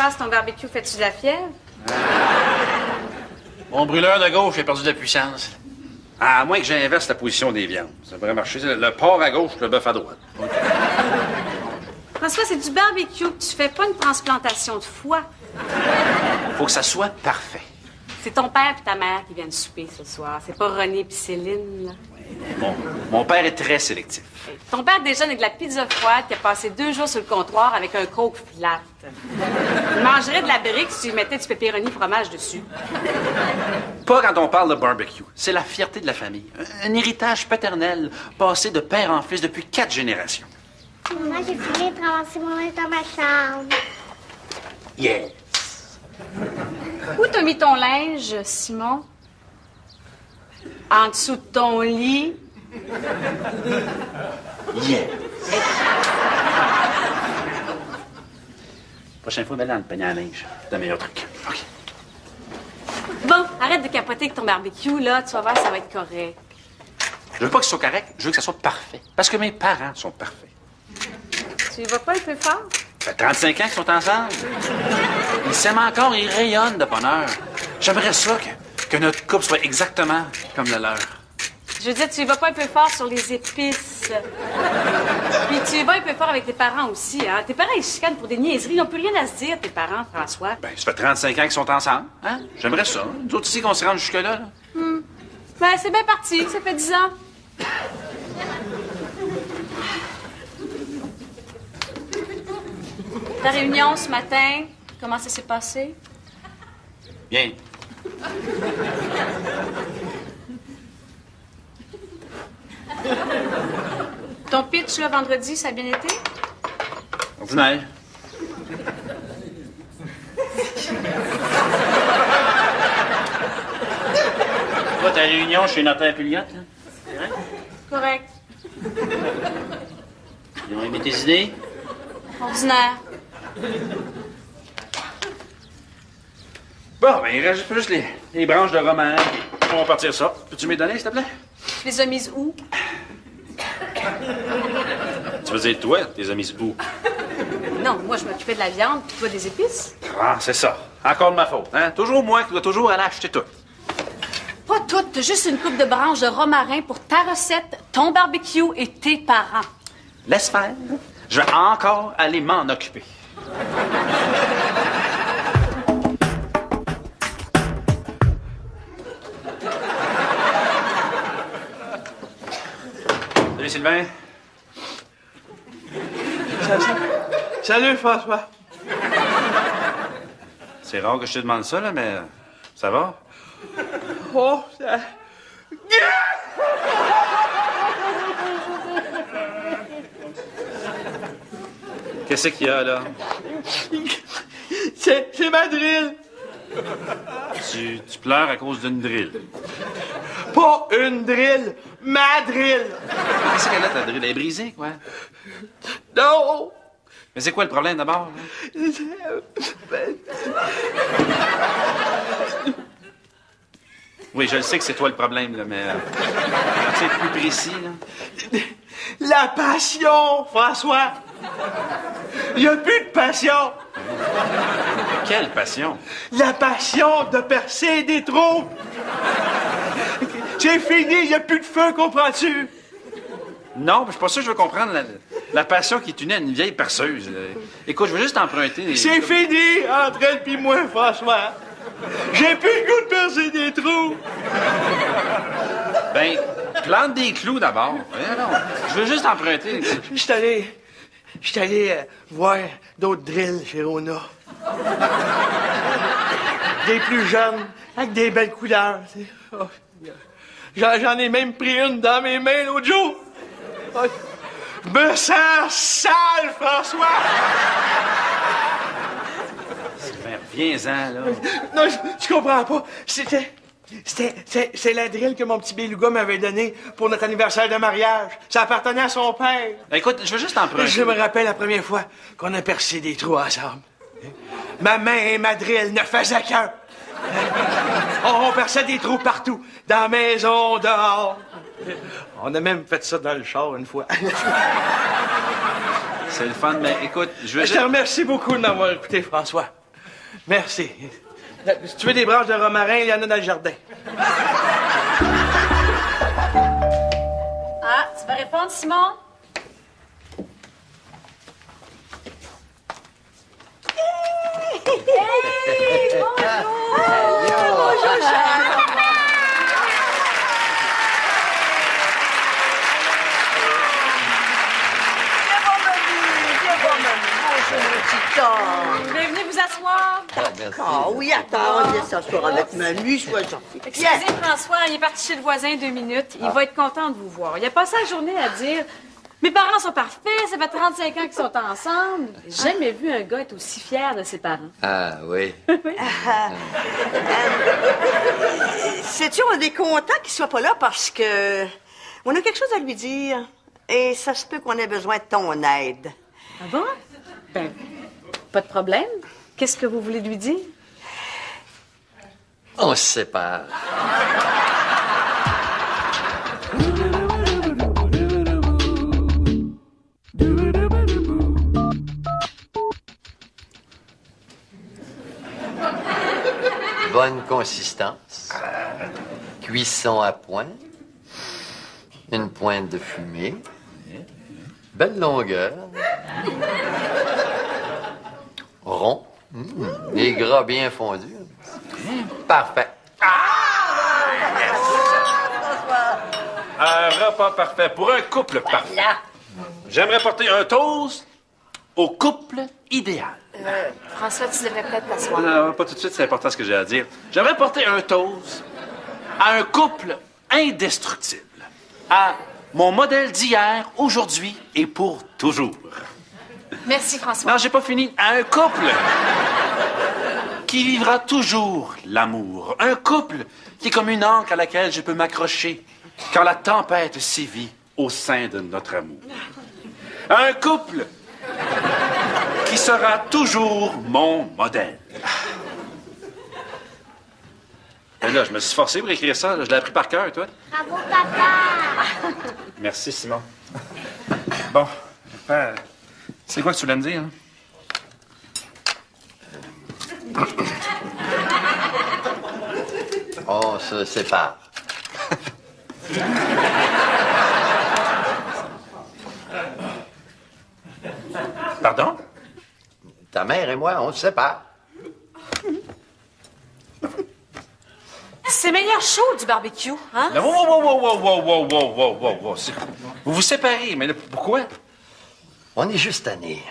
passe, ton barbecue, fais-tu de la fièvre? Mon brûleur de gauche a perdu de la puissance. À moins que j'inverse la position des viandes. Ça devrait marcher. Le porc à gauche, le bœuf à droite. François, c'est du barbecue. Tu fais pas une transplantation de foie. Faut que ça soit parfait. C'est ton père et ta mère qui viennent souper ce soir. C'est pas René et Céline, là. Mon père est très sélectif. Ton père déjeune avec de la pizza froide qui a passé 2 jours sur le comptoir avec un coke flat. Il mangerait de la brique si tu mettais du pepperoni fromage dessus. Pas quand on parle de barbecue. C'est la fierté de la famille. Un héritage paternel passé de père en fils depuis 4 générations. Maman, j'ai fini de ramasser mon linge dans ma chambre. Yes. Où t'as mis ton linge, Simon? En dessous de ton lit? Yes. Prochaine fois, mets dans le panier à linge. C'est le meilleur truc. OK. Bon, arrête de capoter avec ton barbecue, là. Tu vas voir, ça va être correct. Je veux pas que ce soit correct, je veux que ça soit parfait. Parce que mes parents sont parfaits. Tu y vas pas un peu fort? Ça fait 35 ans qu'ils sont ensemble. Ils s'aiment encore, ils rayonnent de bonheur. J'aimerais ça que notre couple soit exactement comme le leur. Je veux dire, tu y vas pas un peu fort sur les épices. Puis tu y vas un peu fort avec tes parents aussi, hein. Tes parents, ils se chicanent pour des niaiseries. Ils n'ont plus rien à se dire, tes parents, François. Ben, ça fait 35 ans qu'ils sont ensemble, hein? J'aimerais ça. Nous autres ici, qu'on se rende jusque-là, là. Ben, c'est bien parti. Ça fait 10 ans. Ta réunion ce matin, comment ça s'est passé? Bien. Ton pitch, le vendredi, ça a bien été? Ordinaire. Toi, ta réunion chez Notaire Pulliot, là? C'est vrai? Correct. Ils ont aimé tes idées? Ordinaire. Bon, ben, il reste juste les branches de roman. On va partir ça. Peux-tu me les donner, s'il te plaît? Tu les as mises où? Tu veux dire, toi, tes amis où? Non, moi, je m'occupais de la viande, puis toi, des épices. Ah, c'est ça. Encore de ma faute, hein? Toujours moi qui dois toujours aller acheter tout. Pas toutes, t'as juste une coupe de branches de romarin pour ta recette, ton barbecue et tes parents. Laisse faire. Je vais encore aller m'en occuper. Salut, Sylvain. Salut, François. C'est rare que je te demande ça, là, mais ça va? Oh, ça... Qu'est-ce qu'il y a, là? C'est ma drill. Tu pleures à cause d'une drill. Pas une drill, ma drill. Qu'est-ce qu'elle a, ta drill? Elle est brisée, quoi? Non. Mais c'est quoi le problème, d'abord, là? Oui, je le sais que c'est toi le problème, là, mais... tu être plus précis, là? La passion, François. Il n'y a plus de passion. Quelle passion? La passion de percer des trous. C'est fini, il n'y a plus de feu, comprends-tu? Non, je suis pas sûr que je veux comprendre la passion qui est unie à une vieille perceuse. Écoute, je veux juste emprunter... C'est fini, entre elle puis moi, François. J'ai plus le goût de percer des trous. Ben, plante des clous d'abord. Non, je veux juste emprunter. Je suis allé voir d'autres drills chez Rona. Des plus jeunes, avec des belles couleurs. Tu sais. Oh, j'en ai même pris une dans mes mains l'autre jour. Oh, je me sens sale, François! Sylvain, reviens-en, là. Non, je comprends pas. C'est la drill que mon petit beluga m'avait donnée pour notre anniversaire de mariage. Ça appartenait à son père. Ben, écoute, je veux juste emprunter. Je me rappelle la première fois qu'on a percé des trous ensemble. Ma main et ma drill ne faisaient qu'un. On perçait des trous partout, dans la maison, dehors. On a même fait ça dans le char une fois. C'est le fun, mais écoute, je veux Je juste... te remercie beaucoup de m'avoir écouté, François. Merci. Si tu veux des branches de romarin, il y en a dans le jardin. Ah, tu vas répondre, Simon? Hey! Bonjour! Bonjour, Jeanne! Venez vous asseoir. Ah oui, attends, on vient s'asseoir avec mamie, je vois gentil. Excusez, François, il est parti chez le voisin 2 minutes. Il va être content de vous voir. Il a passé la journée à dire « Mes parents sont parfaits, ça fait 35 ans qu'ils sont ensemble. » J'ai jamais vu un gars être aussi fier de ses parents. Ah, oui. Sais-tu, on est content qu'il soit pas là parce que on a quelque chose à lui dire. Et ça se peut qu'on ait besoin de ton aide. Ah bon? Ben, pas de problème. Qu'est-ce que vous voulez lui dire? On se sépare. Bonne consistance. Cuisson à point. Une pointe de fumée. Belle longueur. Rond. Les gras bien fondus. Parfait. Un repas parfait pour un couple parfait. J'aimerais porter un toast au couple idéal. François, tu devrais peut-être t'asseoir. Non, pas tout de suite, c'est important ce que j'ai à dire. J'aimerais porter un toast à un couple indestructible. À mon modèle d'hier, aujourd'hui et pour toujours. Merci, François. Non, j'ai pas fini. À un couple qui vivra toujours l'amour. Un couple qui est comme une ancre à laquelle je peux m'accrocher quand la tempête sévit au sein de notre amour. Un couple qui sera toujours mon modèle. Mais là, je me suis forcé pour écrire ça. Là. Je l'ai appris par cœur, toi. Bravo, papa! Merci, Simon. Bon, c'est quoi que tu voulais me dire? Hein? On se sépare. Pardon? Ta mère et moi, on se sépare. C'est meilleur chaud du barbecue, hein? Wow. Vous vous séparez, mais là, pourquoi? On est juste tannés.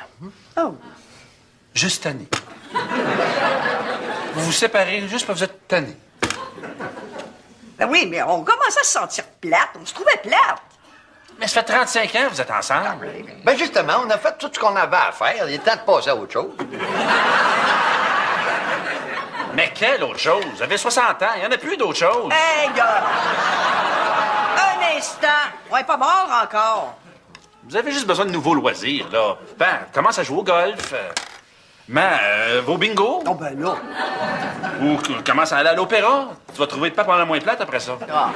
Juste tanné. Vous vous séparez juste parce que vous êtes tanné. Ben oui, mais on commençait à se sentir plate. On se trouvait plate. Mais ça fait 35 ans que vous êtes ensemble. Ben justement, on a fait tout ce qu'on avait à faire. Il est temps de passer à autre chose. Mais quelle autre chose? Vous avez 60 ans, il n'y en a plus d'autre chose. Hey, gars! Un instant. On est pas mort encore. Vous avez juste besoin de nouveaux loisirs, là. Ben, commence à jouer au golf. Vos bingo. Oh, ben là. Ou commence à aller à l'opéra. Tu vas trouver de pas pendant moins plate après ça. Ah.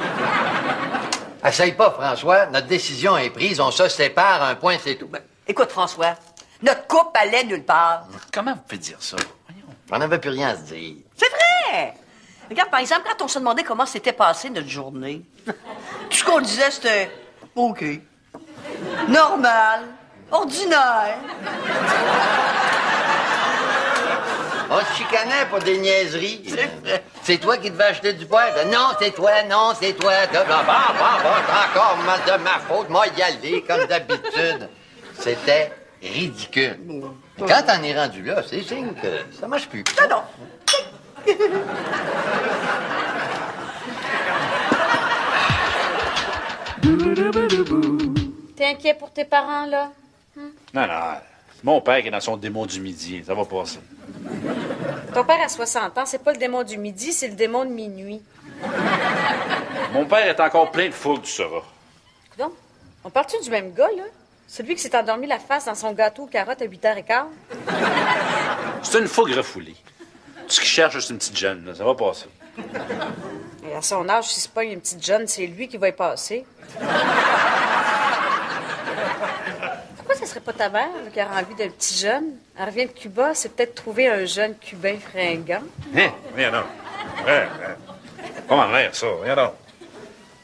Essaye pas, François. Notre décision est prise. On se sépare. Un point, c'est tout. Écoute, François, notre couple allait nulle part. Comment vous pouvez dire ça? On n'avait plus rien à se dire. C'est vrai! Regarde, par exemple, quand on se demandait comment s'était passée notre journée, tout ce qu'on disait, c'était OK. Normal. Ordinaire. On se chicanait pour des niaiseries. C'est vrai. C'est toi qui devais acheter du poivre. Non, c'est toi, non, c'est toi. Bon, encore de ma faute. Moi, y aller, comme d'habitude. C'était ridicule. Mais quand t'en es rendu là, c'est signe que ça marche plus. Non. T'es inquiet pour tes parents, là? Non, c'est mon père qui est dans son démon du midi. Ça va passer. Ton père a 60 ans, c'est pas le démon du midi, c'est le démon de minuit. Mon père est encore plein de fougue, tu sauras. Donc, on parle-tu du même gars, là? Celui qui s'est endormi la face dans son gâteau aux carottes à 8h15? C'est une fougue refoulée. Tout ce qu'il cherche, c'est une petite jeune. Là. Ça va passer. Et à son âge, si c'est pas une petite jeune, c'est lui qui va y passer. Pourquoi ça serait pas ta mère là, qui aurait envie d'un petit jeune. Elle revient de Cuba, c'est peut-être trouver un jeune Cubain fringant. Hein? Viens donc. Ouais. Pas ma mère, ça. Viens donc.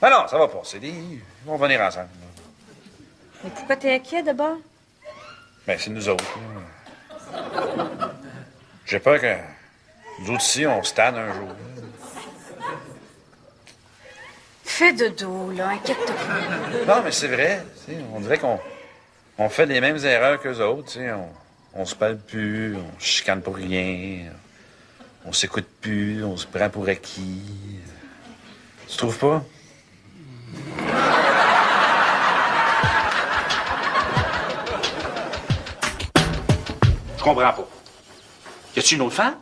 Ah non, ça va passer. Ils vont venir ensemble. Mais pourquoi t'es inquiet d'abord? Ben, c'est nous autres. J'ai peur que nous autres ici, on se tanne un jour. Fais de dos, là, inquiète-toi pas. Non, mais c'est vrai. On dirait qu'on fait les mêmes erreurs qu'eux autres. On se parle plus, on se chicane pour rien, on s'écoute plus, on se prend pour acquis. Tu trouves pas? Je comprends pas. Y a-tu une autre femme?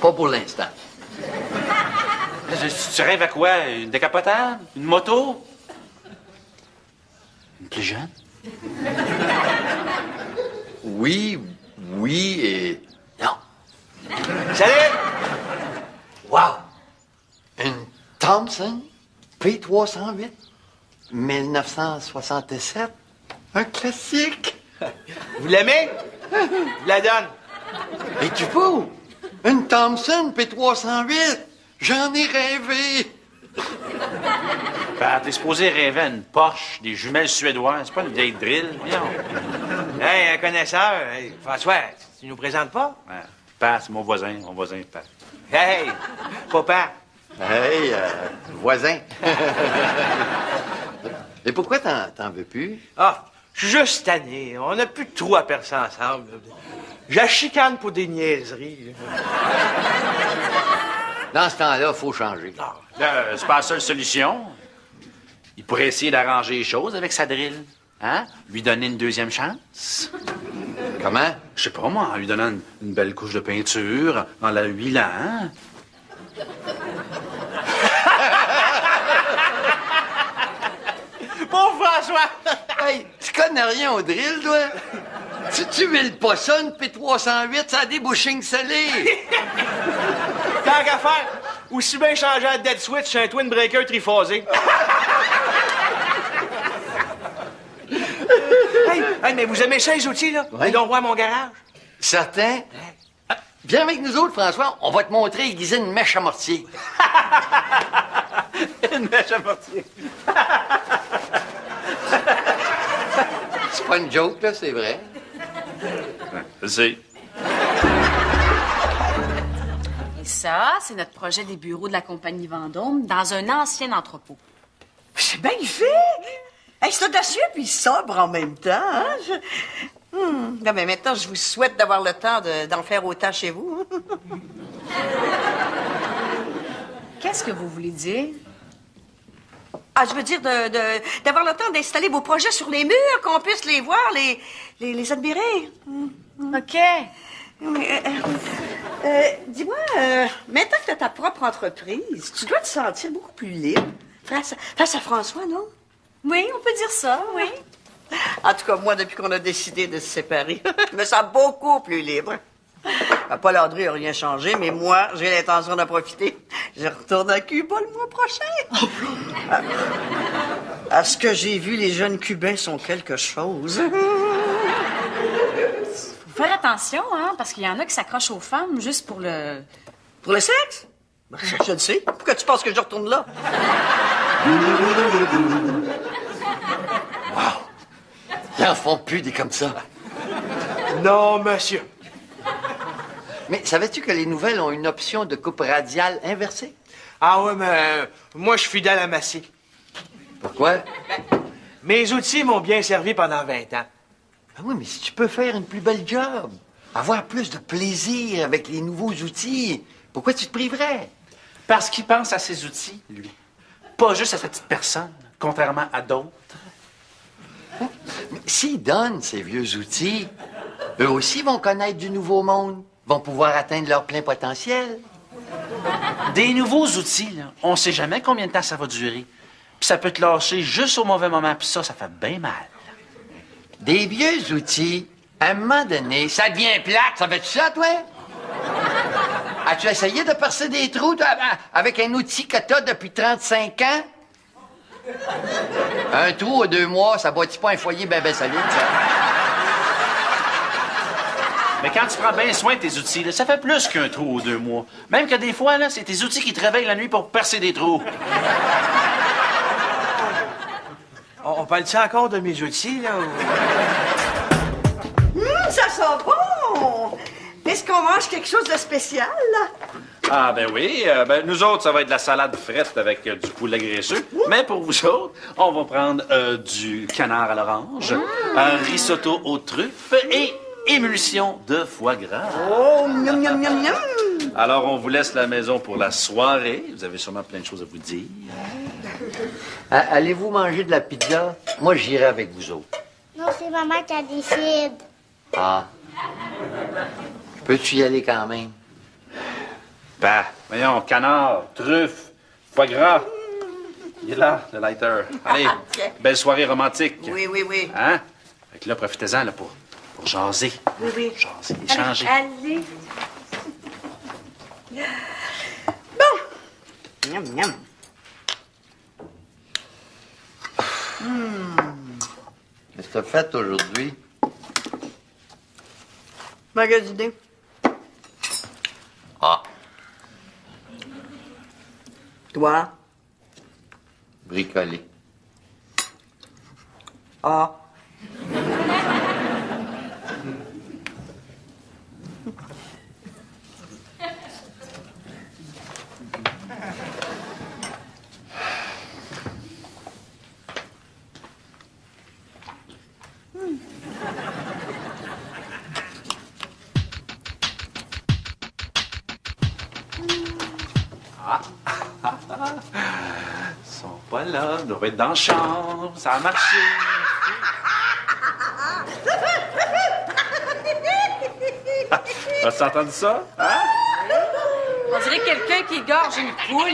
Pas pour l'instant. Tu rêves à quoi? Une décapotable? Une moto? Une plus jeune? Oui et non. Salut! Wow! Une Thompson P308 1967. Un classique. Vous l'aimez? Je la donne. Es-tu fou? Une Thompson P308. J'en ai rêvé. Ben, t'es supposé rêver à une Porsche, des jumelles suédoises. C'est pas une vieille drill. Viens. Hey, un connaisseur. Hey, François, tu nous présentes pas? Ouais. Pat, c'est mon voisin Pat. Hey, papa. Hey, voisin. Et pourquoi t'en veux plus? Ah, je suis juste tanné. On n'a plus de trou à percer ensemble. Je la chicane pour des niaiseries. Dans ce temps-là, faut changer. C'est pas la seule solution. Il pourrait essayer d'arranger les choses avec sa drill. Hein? Lui donner une deuxième chance. Comment? Je sais pas, moi, en lui donnant une belle couche de peinture, en la huilant. Bon, François! Hey, tu connais rien au drill, toi? Tu huiles pas ça, une P308, ça a des bouchings salées. Tant qu'à faire, aussi bien changer à dead switch sur un twin breaker triphasé. hey, mais vous aimez ça, les outils, là? Oui. Ils donc voir mon garage. Certain? Ah, viens avec nous autres, François. On va te montrer aiguiser une mèche à mortier. Une mèche à mortier. C'est pas une joke, là, c'est vrai. Je sais. Et ça, c'est notre projet des bureaux de la compagnie Vendôme dans un ancien entrepôt. C'est bien fait! Hey, c'est audacieux puis sobre en même temps, hein? Non, mais maintenant, je vous souhaite d'avoir le temps d'en faire autant chez vous. Qu'est-ce que vous voulez dire? Ah, je veux dire d'avoir le temps d'installer vos projets sur les murs, qu'on puisse les voir, les admirer. OK. Dis-moi, maintenant que tu as ta propre entreprise, tu dois te sentir beaucoup plus libre face à François, non? Oui, on peut dire ça, oui. En tout cas, moi, depuis qu'on a décidé de se séparer, je me sens beaucoup plus libre. Paul André n'a rien changé, mais moi, j'ai l'intention d'en profiter. Je retourne à Cuba le mois prochain. À ce que j'ai vu, les jeunes Cubains sont quelque chose. Faut faire attention, hein, parce qu'il y en a qui s'accrochent aux femmes juste pour le... Pour le sexe? Je le sais. Pourquoi tu penses que je retourne là? Ils en font plus des comme ça. Non, monsieur. Mais savais-tu que les nouvelles ont une option de coupe radiale inversée? Ah ouais, mais moi, je suis fidèle à ma scie. Pourquoi? Mes outils m'ont bien servi pendant 20 ans. Ah oui, mais si tu peux faire une plus belle job, avoir plus de plaisir avec les nouveaux outils, pourquoi tu te priverais? Parce qu'il pense à ses outils, lui. Pas juste à sa petite personne, contrairement à d'autres. Mais s'ils donnent ces vieux outils, eux aussi vont connaître du nouveau monde, vont pouvoir atteindre leur plein potentiel. Des nouveaux outils, là, on sait jamais combien de temps ça va durer. Puis ça peut te lâcher juste au mauvais moment, puis ça fait bien mal. Des vieux outils, à un moment donné, ça devient plate. Ça fait-tu ça, toi? As-tu essayé de percer des trous toi, avec un outil que t'as depuis 35 ans? Un trou à 2 mois, ça bâtit pas un foyer ben solide, ça. Mais quand tu prends bien soin de tes outils, là, ça fait plus qu'un trou aux 2 mois. Même que des fois, là, c'est tes outils qui te réveillent la nuit pour percer des trous. On parle-tu encore de mes outils, là? Ça sent bon! Est-ce qu'on mange quelque chose de spécial, là? Ah, ben oui. Nous autres, ça va être de la salade frette avec du poulet graisseux. Mais pour vous autres, on va prendre du canard à l'orange, un risotto aux truffes et émulsion de foie gras. Oh, miam, miam, miam, miam! Alors, on vous laisse la maison pour la soirée. Vous avez sûrement plein de choses à vous dire. Allez-vous manger de la pizza? Moi, j'irai avec vous autres. Non, c'est maman qui décide. Ah. Peux-tu y aller quand même? Ben, voyons, canard, truffe, foie gras. Il est là, le lighter. Allez, belle soirée romantique. Oui, oui, oui. Hein? Fait que là, profitez-en là, pour jaser. Oui, oui. Jaser, échanger. Allez. Miam, miam. Qu'est-ce que t'as fait aujourd'hui? Magasiner. Ah, Toi? bricoler. Ah. Ils sont pas là, ils doivent être dans la chambre. Ça a marché. As-tu entendu ça? Hein? On dirait quelqu'un qui égorge une poule.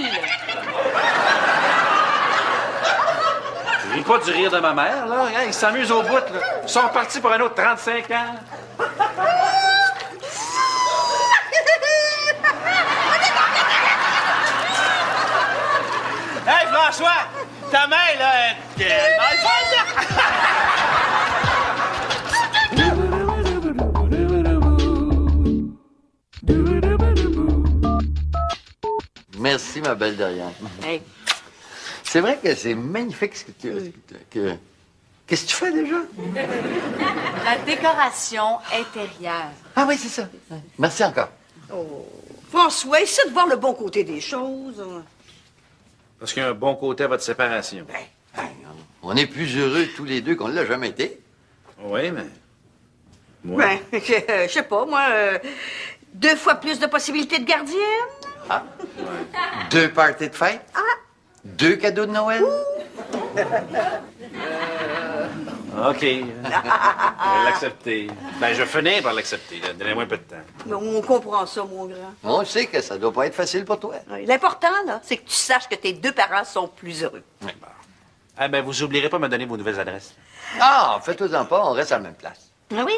Ris pas du rire de ma mère, là. Hein, ils s'amusent au bout, là. Ils sont partis pour un autre 35 ans. Hey, François! Ta main, là, elle est tellement le fun, là! Merci, ma belle Doriane. Hey. C'est vrai que c'est magnifique ce que tu... Qu'est-ce que tu fais déjà? La décoration intérieure. Ah oui, c'est ça. Merci encore. François, essaie de voir le bon côté des choses. Parce qu'il y a un bon côté à votre séparation. On est plus heureux tous les deux qu'on ne l'a jamais été. Oui, mais... Moi? Ben, je sais pas, moi, 2 fois plus de possibilités de gardienne. 2 parties de fête. 2 cadeaux de Noël. OK. Je vais l'accepter. Ben, je vais finir par l'accepter. là. Donnez-moi un peu de temps. Mais on comprend ça, mon grand. On sait que ça doit pas être facile pour toi. Ouais, l'important, là, c'est que tu saches que tes 2 parents sont plus heureux. Ah, ben, vous oublierez pas de me donner vos nouvelles adresses. Ah, fais-toi-en pas, on reste à la même place. Ah oui?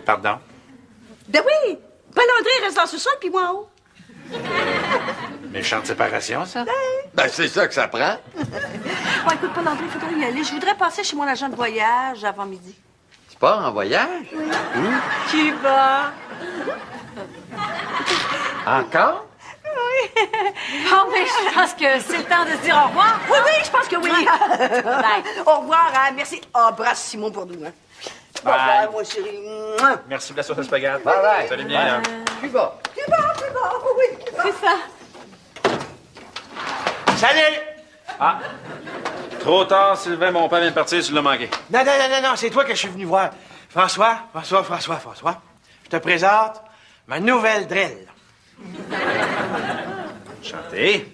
Pardon? Ben oui! Paul-André reste dans ce sol, puis moi en haut. Méchante séparation, ça? Ben, c'est ça que ça prend. Bon, écoute, Paul-André, il faudrait y aller. Je voudrais passer chez mon agent de voyage avant midi. Tu pars en voyage? Qui va? Encore? Bon, mais je pense que c'est le temps de se dire au revoir. Oui, oui, je pense que oui. Bye. Au revoir, hein. Merci. Embrasse Simon pour nous, hein. Au revoir, mon chéri. Mouah. Merci de la sauce à spaghetti. Bye bye. Salut bien, là. Tu vas. C'est bon, oui. C'est ça. Salut! Ah! Trop tard, Sylvain, mon père vient de partir, tu l'as manqué. Non, c'est toi que je suis venu voir. François, je te présente ma nouvelle drille. Chantez.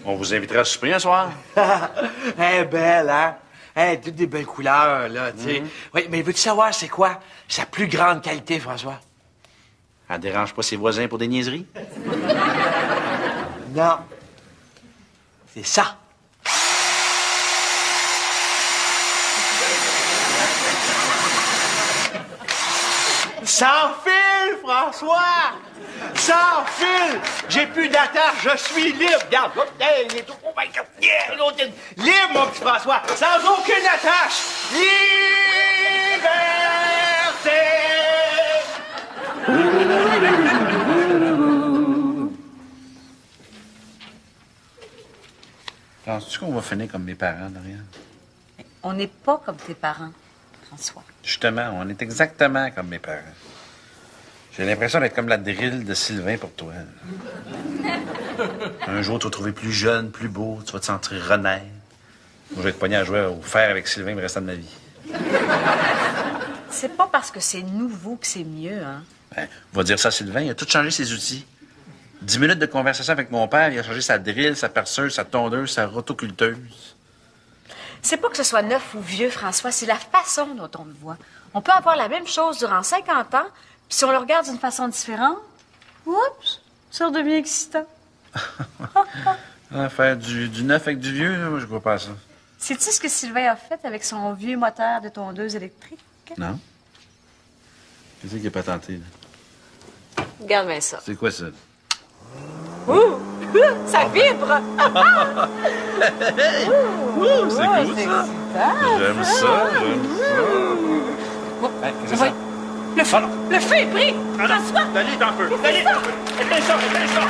On vous invitera à souper un soir. Elle est belle, hein? Elle toutes des belles couleurs, là, tu sais. Oui, mais veux-tu savoir c'est quoi sa plus grande qualité, François? Elle dérange pas ses voisins pour des niaiseries? Non. C'est ça. Sans fil, François! Sans fil! J'ai plus d'attache, je suis libre! Regarde, hop, hey, il est tout convaincu. Yeah, l'autre est libre, mon petit François! Sans aucune attache! Liberté! Penses-tu qu'on va finir comme mes parents, Dorian? On n'est pas comme tes parents, François. Justement, on est exactement comme mes parents. J'ai l'impression d'être comme la drill de Sylvain pour toi. Un jour, tu vas te trouver plus jeune, plus beau, tu vas te sentir renaître. Moi, je vais être pogné à jouer au fer avec Sylvain le restant de ma vie. C'est pas parce que c'est nouveau que c'est mieux, hein? Ben, on va dire ça à Sylvain, il a tout changé ses outils. 10 minutes de conversation avec mon père, il a changé sa drill, sa perceuse, sa tondeuse, sa rotoculteuse. C'est pas que ce soit neuf ou vieux, François, c'est la façon dont on le voit. On peut avoir la même chose durant 50 ans, puis si on le regarde d'une façon différente, oups, ça redevient excitant. Faire du neuf avec du vieux, là, moi, je crois pas à ça. Sais-tu ce que Sylvain a fait avec son vieux moteur de tondeuse électrique? Non? Qu'est-ce qu'il a pas tenté, là? Regarde bien ça. C'est quoi ça? Ouh! Ça vibre! C'est cool, ça. J'aime ça, Hey, qu'est-ce que c'est ça? Le feu est pris! François! Donnez un peu! Donnez un peu! Éteins ça! Éteins ça!